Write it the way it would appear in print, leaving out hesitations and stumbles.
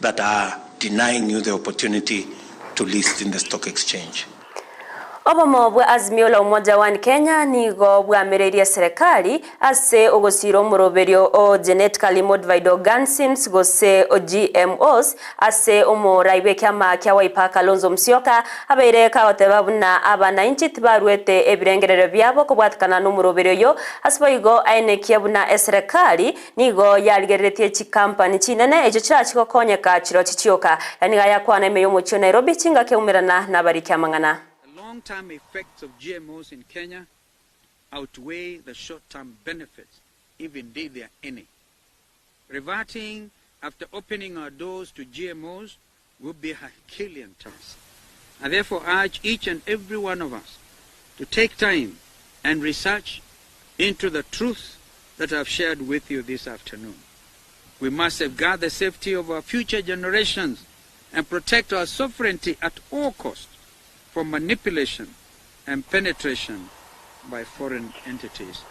that are denying you the opportunity to list in the stock exchange. Obomo bwa azimio la umoja wa Kenya nigo bwamereria serikali ase ogosiro muroberio o genetically modified organisms gose o GMOs ase omoraibe kyama kya Wiper Kalonzo Musyoka abeire kaoteba buna abana inchi tibarwete ebirengerero byabo kubwatikana n'umuroberio yo asiboigo aine kyabuna serikali nigo yaligeretie chikampani chinene ejo kirachikokonyeka chiro chichioka yani gaya kwana emeyo mucho Nairobi chinga keumerana na bari kyamangana. Long-term effects of GMOs in Kenya outweigh the short-term benefits, if indeed there are any. Reverting after opening our doors to GMOs would be a Herculean task. I therefore urge each and every one of us to take time and research into the truth that I've shared with you this afternoon. We must safeguard the safety of our future generations and protect our sovereignty at all costs from manipulation and penetration by foreign entities.